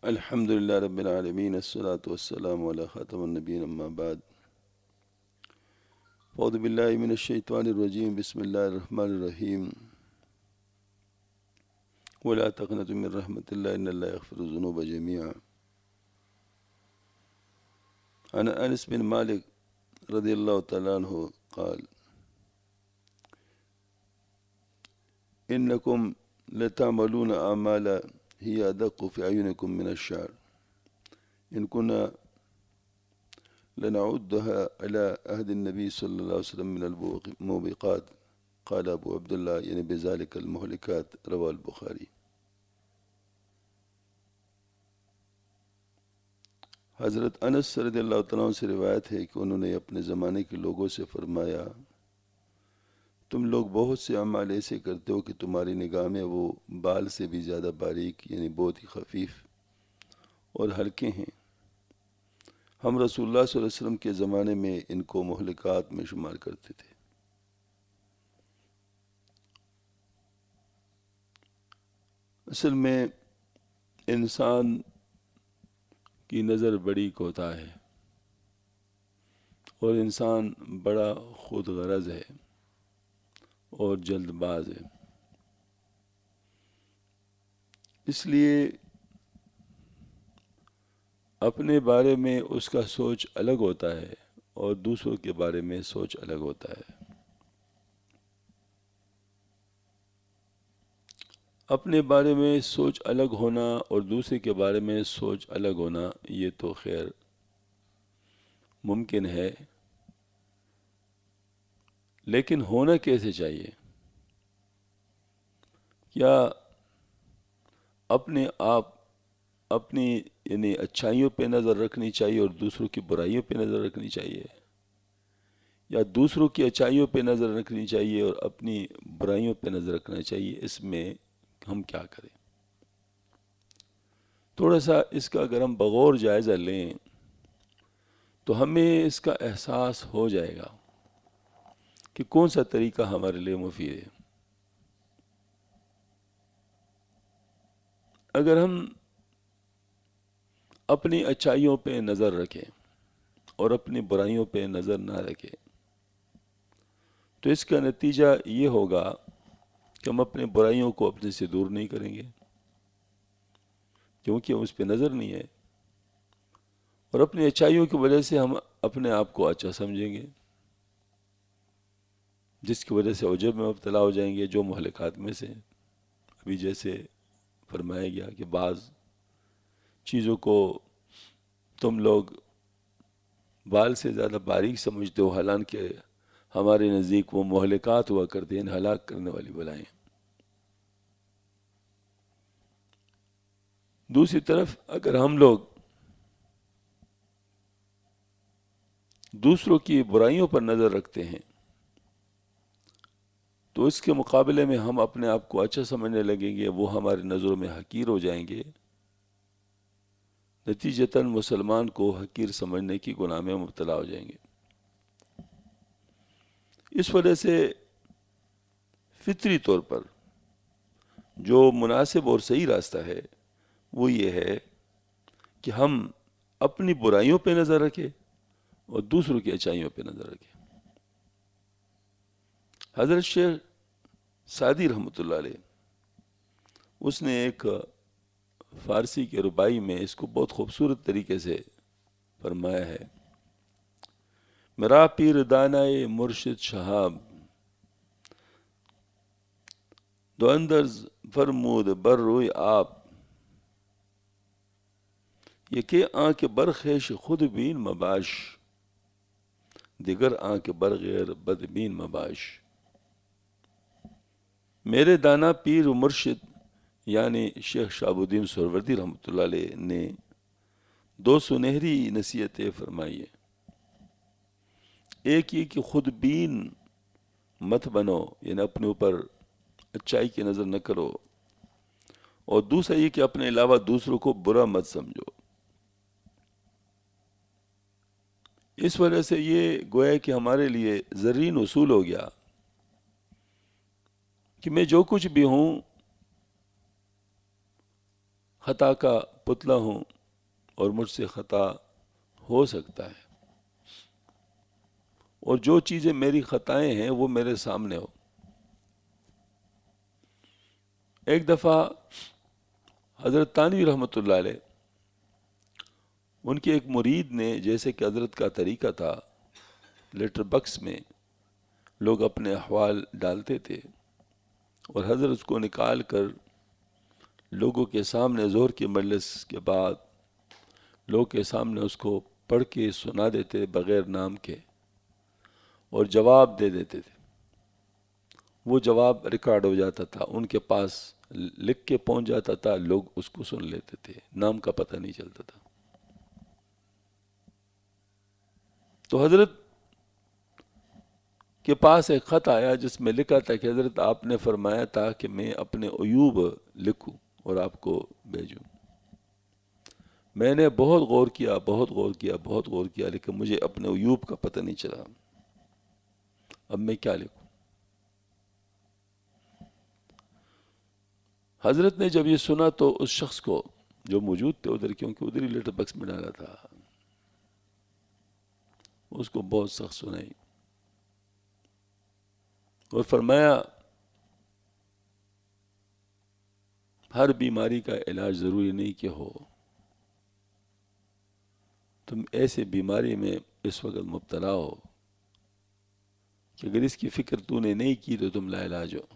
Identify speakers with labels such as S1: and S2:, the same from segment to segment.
S1: الحمد لله رب العالمين الصلاة والسلام على خاتم النبيين أما بعد أعوذ بالله من الشيطان الرجيم بسم الله الرحمن الرحيم ولا تقنطوا من رحمة الله إن الله يغفر الذنوب جميعا. عن أنس بن مالك رضي الله تعالى عنه قال إنكم لتعملون أعمالا هي أدق في أعينكم من الشعر إن كنا لنعدها على عهد النبي صلى الله عليه وسلم من الموبقات. قال أبو عبد الله يعني بذلك المهلكات. رواه البخاری. حضرت انس رضی اللہ تعالیٰ عنہ سے روایت ہے کہ انہوں نے اپنے زمانے کے لوگوں سے فرمایا تم لوگ بہت سے اعمال ایسے کرتے ہو کہ تمہاری نگاہ میں وہ بال سے بھی زیادہ باریک یعنی بہت ہی خفیف اور ہلکے ہیں. ہم رسول اللہ صلی اللہ علیہ وسلم کے زمانے میں ان کو مہلکات میں شمار کرتے تھے. اصل میں انسان کی نظر بڑی کوتاہ ہے اور انسان بڑا خود غرض ہے اور جلد باز ہے. اس لیے اپنے بارے میں اس کا سوچ الگ ہوتا ہے اور دوسروں کے بارے میں سوچ الگ ہوتا ہے. اپنے بارے میں سوچ الگ ہونا اور دوسرے کے بارے میں سوچ الگ ہونا یہ تو خیر ممکن ہے، لیکن ہونا کیسے چاہیے؟ کیا اپنے آپ اپنی یعنی اچھائیوں پہ نظر رکھنی چاہیے اور دوسروں کی برائیوں پہ نظر رکھنی چاہیے، یا دوسروں کی اچھائیوں پہ نظر رکھنی چاہیے اور اپنی برائیوں پہ نظر رکھنا چاہیے؟ اس میں ہم کیا کریں؟ تھوڑا سا اس کا اگر ہم بغور جائزہ لیں تو ہمیں اس کا احساس ہو جائے گا کہ کون سا طریقہ ہمارے لیے مفید ہے. اگر ہم اپنی اچھائیوں پہ نظر رکھیں اور اپنی برائیوں پہ نظر نہ رکھیں تو اس کا نتیجہ یہ ہوگا کہ ہم اپنی برائیوں کو اپنے سے دور نہیں کریں گے کیونکہ ہم اس پہ نظر نہیں ہے، اور اپنی اچھائیوں کی وجہ سے ہم اپنے آپ کو اچھا سمجھیں گے جس کی وجہ سے عجب میں مبتلا ہو جائیں گے. جو مہلکات میں سے ابھی جیسے فرمایا گیا کہ بعض چیزوں کو تم لوگ بال سے زیادہ باریک سمجھتے ہو، حالانکہ ہمارے نزدیک وہ مہلکات ہوا کرتے ہیں، ہلاک کرنے والی بلائیں. دوسری طرف اگر ہم لوگ دوسروں کی برائیوں پر نظر رکھتے ہیں تو اس کے مقابلے میں ہم اپنے آپ کو اچھا سمجھنے لگیں گے، وہ ہماری نظروں میں حقیر ہو جائیں گے. نتیجتاً مسلمان کو حقیر سمجھنے کی گناہ میں مبتلا ہو جائیں گے. اس وجہ سے فطری طور پر جو مناسب اور صحیح راستہ ہے وہ یہ ہے کہ ہم اپنی برائیوں پہ نظر رکھیں اور دوسروں کی اچھائیوں پہ نظر رکھیں. حضرت شیخ سعدی رحمۃ اللہ علیہ اس نے ایک فارسی کے ربائی میں اس کو بہت خوبصورت طریقے سے فرمایا ہے. میرا پیر دانائے مرشد شہاب دو اندرز فرمود بر روی آپ، یہ کہ آنکھ برخیش خود بین مباش، دیگر آنکھ برغیر بدبین مباش. میرے دانا پیر و مرشد یعنی شیخ شہاب الدین سہروردی رحمۃ اللہ علیہ نے دو سنہری نصیحتیں فرمائی ہیں. ایک یہ کہ خود بین مت بنو، یعنی اپنے اوپر اچھائی کی نظر نہ کرو، اور دوسرا یہ کہ اپنے علاوہ دوسروں کو برا مت سمجھو. اس وجہ سے یہ گویا کہ ہمارے لیے زرین اصول ہو گیا کہ میں جو کچھ بھی ہوں خطا کا پتلا ہوں اور مجھ سے خطا ہو سکتا ہے، اور جو چیزیں میری خطائیں ہیں وہ میرے سامنے ہو۔ ایک دفعہ حضرت تانوی رحمۃ اللہ علیہ، ان کے ایک مرید نے، جیسے کہ حضرت کا طریقہ تھا، لیٹر بکس میں لوگ اپنے احوال ڈالتے تھے، اور حضرت اس کو نکال کر لوگوں کے سامنے ظہر کی مجلس کے بعد لوگوں کے سامنے اس کو پڑھ کے سنا دیتے بغیر نام کے، اور جواب دے دیتے تھے۔ وہ جواب ریکارڈ ہو جاتا تھا، ان کے پاس لکھ کے پہنچ جاتا تھا، لوگ اس کو سن لیتے تھے، نام کا پتہ نہیں چلتا تھا۔ تو حضرت کے پاس ایک خط آیا جس میں لکھا تھا کہ حضرت آپ نے فرمایا تھا کہ میں اپنے عیوب لکھوں اور آپ کو بھیجوں۔ میں نے بہت غور کیا، بہت غور کیا، لیکن مجھے اپنے عیوب کا پتہ نہیں چلا، اب میں کیا لکھوں؟ حضرت نے جب یہ سنا تو اس شخص کو جو موجود تھے ادھر، کیونکہ ادھر ہی لیٹر بکس میں ڈالا تھا، اس کو بہت سخت سنائی اور فرمایا ہر بیماری کا علاج ضروری نہیں کہ ہو، تم ایسے بیماری میں اس وقت مبتلا ہو کہ اگر اس کی فکر تو نے نہیں کی تو تم لا علاج ہو۔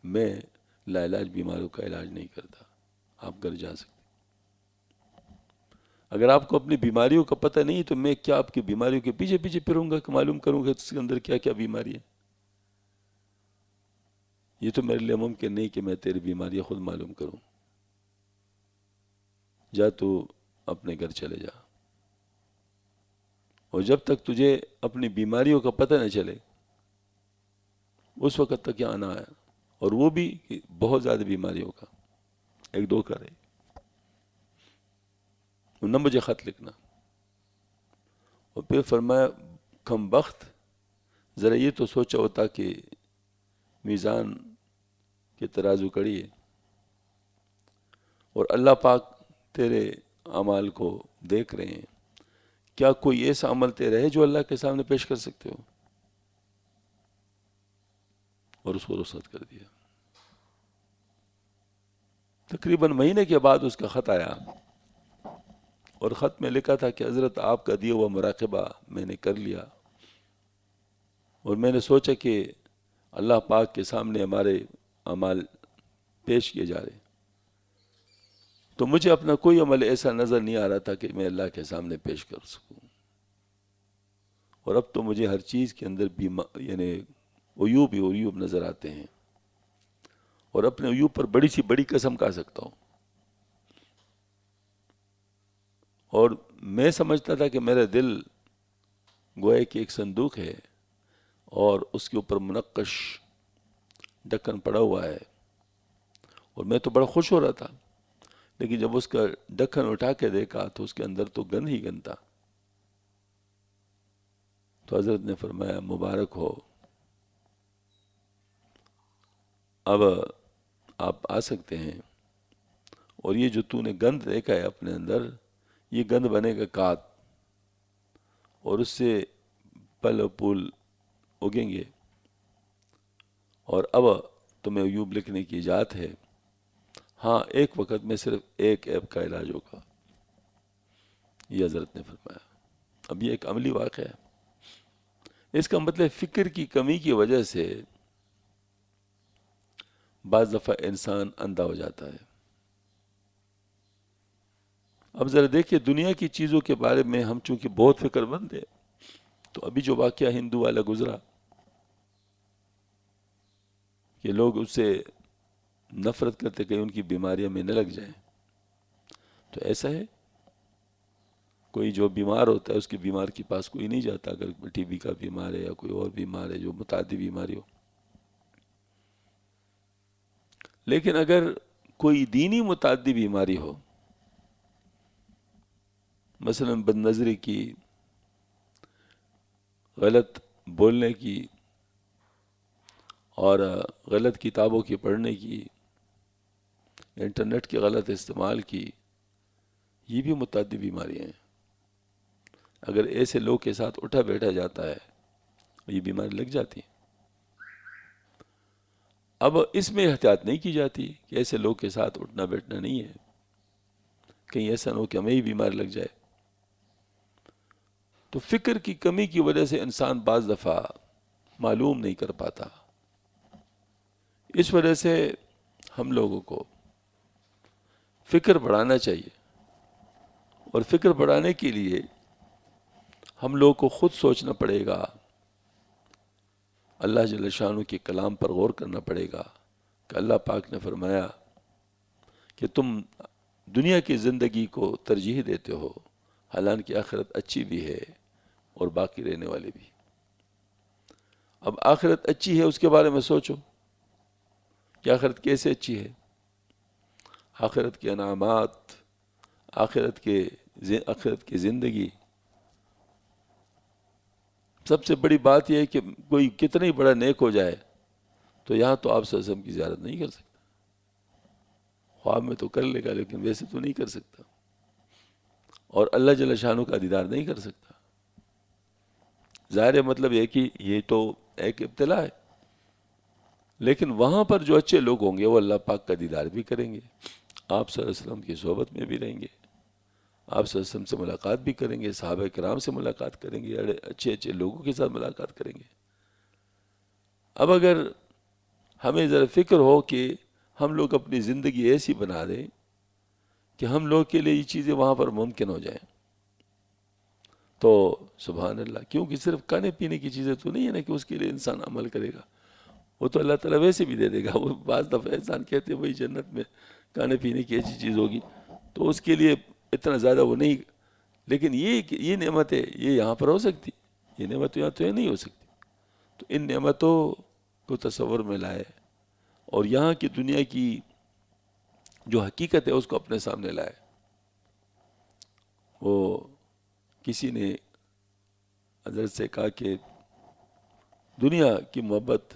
S1: میں لا علاج بیماریوں کا علاج نہیں کرتا، آپ گھر جا سکتے۔ اگر آپ کو اپنی بیماریوں کا پتہ نہیں تو میں کیا آپ کی بیماریوں کے پیچھے پیچھے پھروں گا کہ معلوم کروں گا اس کے اندر کیا کیا بیماری ہے؟ یہ تو میرے لیے ممکن نہیں کہ میں تیری بیماریاں خود معلوم کروں۔ جا تو اپنے گھر چلے جا، اور جب تک تجھے اپنی بیماریوں کا پتہ نہ چلے اس وقت تک یہاں نہ آیا، اور وہ بھی بہت زیادہ بیماریوں کا، ایک دو کا رہے، نہ مجھے خط لکھنا۔ اور پھر فرمایا کم بخت، ذرا یہ تو سوچا ہوتا کہ میزان کے ترازو کڑی ہے اور اللہ پاک تیرے اعمال کو دیکھ رہے ہیں، کیا کوئی ایسا عمل تیرا ہے جو اللہ کے سامنے پیش کر سکتے ہو؟ اور اس کو رخصت کر دیا۔ تقریباً مہینے کے بعد اس کا خط آیا، اور خط میں لکھا تھا کہ حضرت آپ کا دیا ہوا مراقبہ میں نے کر لیا، اور میں نے سوچا کہ اللہ پاک کے سامنے ہمارے اعمال پیش کیے جا رہے، تو مجھے اپنا کوئی عمل ایسا نظر نہیں آ رہا تھا کہ میں اللہ کے سامنے پیش کر سکوں، اور اب تو مجھے ہر چیز کے اندر یعنی عیوب ہی عیوب نظر آتے ہیں، اور اپنے عیوب پر بڑی سی بڑی قسم کھا سکتا ہوں۔ اور میں سمجھتا تھا کہ میرا دل گویا کہ ایک صندوق ہے اور اس کے اوپر منقش ڈھکن پڑا ہوا ہے، اور میں تو بڑا خوش ہو رہا تھا، لیکن جب اس کا ڈھکن اٹھا کے دیکھا تو اس کے اندر تو گند ہی گند تھا۔ تو حضرت نے فرمایا مبارک ہو، اب آپ آ سکتے ہیں، اور یہ جو تو نے گند دیکھا ہے اپنے اندر، یہ گند بنے گا کات، اور اس سے پھل و پھول اگیں گے، اور اب تمہیں عیوب لکھنے کی اجازت ہے۔ ہاں ایک وقت میں صرف ایک عیب کا علاج ہوگا، یہ حضرت نے فرمایا۔ اب یہ ایک عملی واقعہ ہے، اس کا مطلب فکر کی کمی کی وجہ سے بعض دفعہ انسان اندھا ہو جاتا ہے۔ اب ذرا دیکھیے دنیا کی چیزوں کے بارے میں ہم چونکہ بہت فکر مند ہیں، تو ابھی جو واقعہ ہندو والا گزرا کہ لوگ اس سے نفرت کرتے کہ ان کی بیماریاں میں نہ لگ جائیں، تو ایسا ہے کوئی جو بیمار ہوتا ہے اس کی بیمار کے پاس کوئی نہیں جاتا، اگر ٹی بی کا بیمار ہے یا کوئی اور بیمار ہے جو متعدی بیماری ہو۔ لیکن اگر کوئی دینی متعدی بیماری ہو، مثلا بد نظری کی، غلط بولنے کی، اور غلط کتابوں کی پڑھنے کی، انٹرنیٹ کے غلط استعمال کی، یہ بھی متعدی بیماریاں ہیں۔ اگر ایسے لوگ کے ساتھ اٹھا بیٹھا جاتا ہے یہ بیماری لگ جاتی ہے۔ اب اس میں احتیاط نہیں کی جاتی کہ ایسے لوگ کے ساتھ اٹھنا بیٹھنا نہیں ہے، کہیں ایسا نہ ہو کہ ہمیں ہی بیماری لگ جائے۔ تو فکر کی کمی کی وجہ سے انسان بعض دفعہ معلوم نہیں کر پاتا۔ اس وجہ سے ہم لوگوں کو فکر بڑھانا چاہیے، اور فکر بڑھانے کے لیے ہم لوگ کو خود سوچنا پڑے گا، اللہ جل شانہ کے کلام پر غور کرنا پڑے گا کہ اللہ پاک نے فرمایا کہ تم دنیا کی زندگی کو ترجیح دیتے ہو، حالانکہ آخرت اچھی بھی ہے اور باقی رہنے والی بھی۔ اب آخرت اچھی ہے اس کے بارے میں سوچو کہ آخرت کیسے اچھی ہے۔ آخرت کے انعامات، آخرت کی زندگی، سب سے بڑی بات یہ ہے کہ کوئی کتنا ہی بڑا نیک ہو جائے تو یہاں تو آپ صلی اللہ علیہ وسلم کی زیارت نہیں کر سکتا، خواب میں تو کر لے گا لیکن ویسے تو نہیں کر سکتا، اور اللہ جل شانہ کا دیدار نہیں کر سکتا۔ ظاہر ہے مطلب یہ کہ یہ تو ایک ابتلا ہے، لیکن وہاں پر جو اچھے لوگ ہوں گے وہ اللہ پاک کا دیدار بھی کریں گے، آپ صلی اللہ علیہ وسلم کی صحبت میں بھی رہیں گے، آپ صلی اللہ علیہ وسلم سے ملاقات بھی کریں گے، صحابہ کرام سے ملاقات کریں گے، اچھے اچھے لوگوں کے ساتھ ملاقات کریں گے۔ اب اگر ہمیں ذرا فکر ہو کہ ہم لوگ اپنی زندگی ایسی بنا دیں کہ ہم لوگ کے لیے یہ چیزیں وہاں پر ممکن ہو جائیں، تو سبحان اللہ، کیونکہ صرف کھانے پینے کی چیزیں تو نہیں ہے نا کہ اس کے لیے انسان عمل کرے گا، وہ تو اللہ تعالیٰ ویسے بھی دے دے گا۔ وہ بعض دفعہ انسان کہتے ہیں وہی جنت میں کھانے پینے کی ایسی چیز ہوگی تو اس کے لیے اتنا زیادہ وہ نہیں، لیکن یہ نعمت ہے، یہ یہاں پر ہو سکتی، یہ نعمت یہاں تو یہ نہیں ہو سکتی۔ تو ان نعمتوں کو تصور میں لائے اور یہاں کی دنیا کی جو حقیقت ہے اس کو اپنے سامنے لائے۔ وہ کسی نے حضرت سے کہا کہ دنیا کی محبت